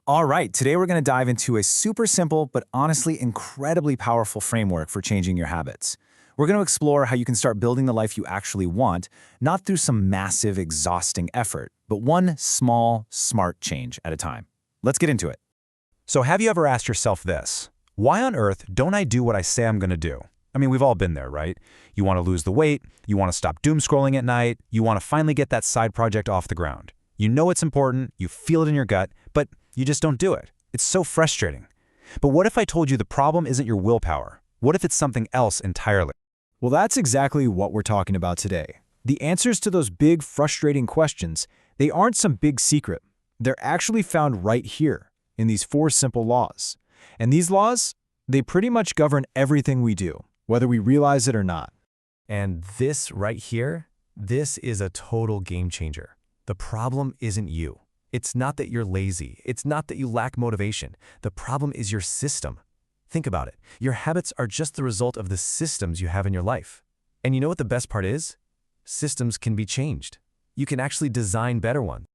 All right, today we're going to dive into a super simple but honestly incredibly powerful framework for changing your habits. We're going to explore how you can start building the life you actually want, not through some massive, exhausting effort, but one small, smart change at a time. Let's get into it. So have you ever asked yourself this? Why on earth don't I do what I say I'm going to do? I mean, we've all been there, right? You want to lose the weight, you want to stop doom scrolling at night, you want to finally get that side project off the ground. You know it's important, you feel it in your gut, but you just don't do it. It's so frustrating. But what if I told you the problem isn't your willpower? What if it's something else entirely? Well, that's exactly what we're talking about today. The answers to those big, frustrating questions, they aren't some big secret. They're actually found right here in these 4 simple laws. And these laws, they pretty much govern everything we do, whether we realize it or not. And this right here, this is a total game changer. The problem isn't you. It's not that you're lazy. It's not that you lack motivation. The problem is your system. Think about it. Your habits are just the result of the systems you have in your life. And you know what the best part is? Systems can be changed. You can actually design better ones.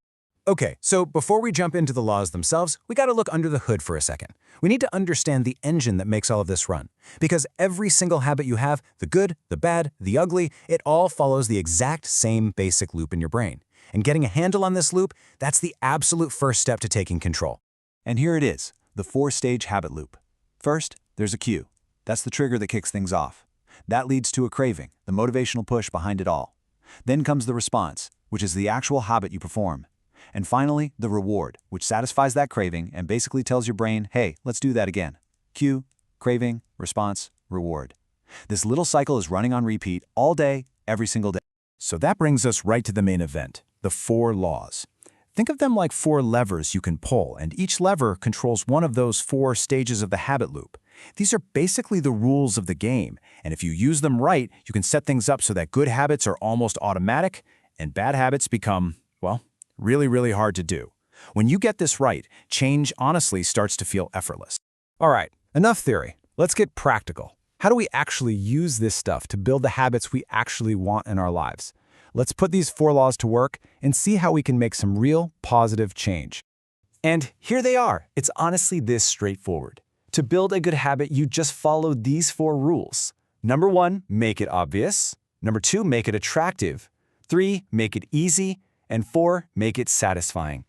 Okay, so before we jump into the laws themselves, we got to look under the hood for a second. We need to understand the engine that makes all of this run. Because every single habit you have, the good, the bad, the ugly, it all follows the exact same basic loop in your brain. And getting a handle on this loop, that's the absolute first step to taking control. And here it is, the 4-stage habit loop. First, there's a cue. That's the trigger that kicks things off. That leads to a craving, the motivational push behind it all. Then comes the response, which is the actual habit you perform. And finally, the reward, which satisfies that craving and basically tells your brain, hey, let's do that again. Cue, craving, response, reward. This little cycle is running on repeat all day, every single day. So that brings us right to the main event, the 4 laws. Think of them like 4 levers you can pull, and each lever controls one of those 4 stages of the habit loop. These are basically the rules of the game, and if you use them right, you can set things up so that good habits are almost automatic, and bad habits become, well, really, really hard to do. When you get this right, change honestly starts to feel effortless. All right, enough theory. Let's get practical. How do we actually use this stuff to build the habits we actually want in our lives? Let's put these 4 laws to work and see how we can make some real positive change. And here they are. It's honestly this straightforward. To build a good habit, you just follow these 4 rules. Number 1, make it obvious. Number 2, make it attractive. 3, make it easy. And 4, make it satisfying.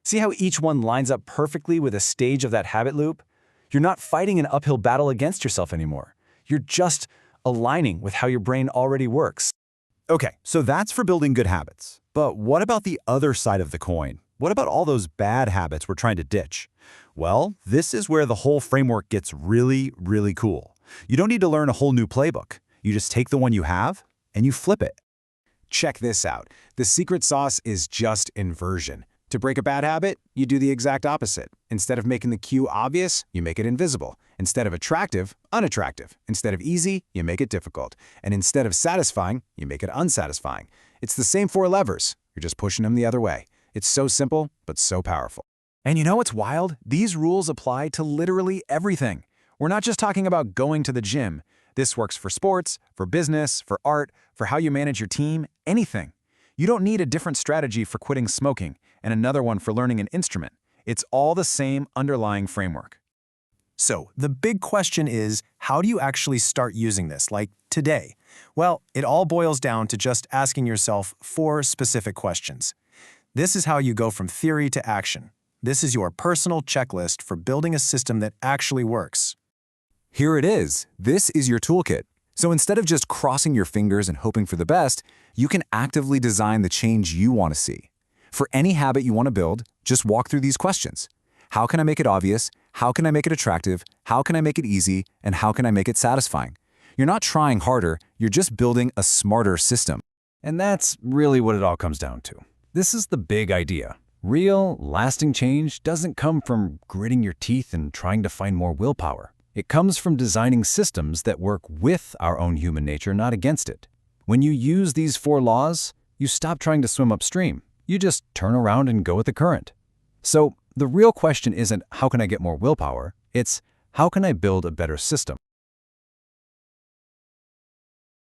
See how each one lines up perfectly with a stage of that habit loop? You're not fighting an uphill battle against yourself anymore. You're just aligning with how your brain already works. Okay, so that's for building good habits. But what about the other side of the coin? What about all those bad habits we're trying to ditch? Well, this is where the whole framework gets really, really cool. You don't need to learn a whole new playbook. You just take the one you have and you flip it. Check this out. The secret sauce is just inversion. To break a bad habit, you do the exact opposite. Instead of making the cue obvious, you make it invisible. Instead of attractive, unattractive. Instead of easy, you make it difficult. And instead of satisfying, you make it unsatisfying. It's the same 4 levers. You're just pushing them the other way. It's so simple, but so powerful. And you know what's wild? These rules apply to literally everything. We're not just talking about going to the gym. This works for sports, for business, for art, for how you manage your team, anything. You don't need a different strategy for quitting smoking and another one for learning an instrument. It's all the same underlying framework. So the big question is, how do you actually start using this, like today? Well, it all boils down to just asking yourself 4 specific questions. This is how you go from theory to action. This is your personal checklist for building a system that actually works. Here it is. This is your toolkit. So instead of just crossing your fingers and hoping for the best, you can actively design the change you want to see. For any habit you want to build, just walk through these questions. How can I make it obvious? How can I make it attractive? How can I make it easy? And how can I make it satisfying? You're not trying harder, you're just building a smarter system. And that's really what it all comes down to. This is the big idea. Real, lasting change doesn't come from gritting your teeth and trying to find more willpower. It comes from designing systems that work with our own human nature, not against it. When you use these 4 laws, you stop trying to swim upstream. You just turn around and go with the current. So the real question isn't how can I get more willpower? It's how can I build a better system?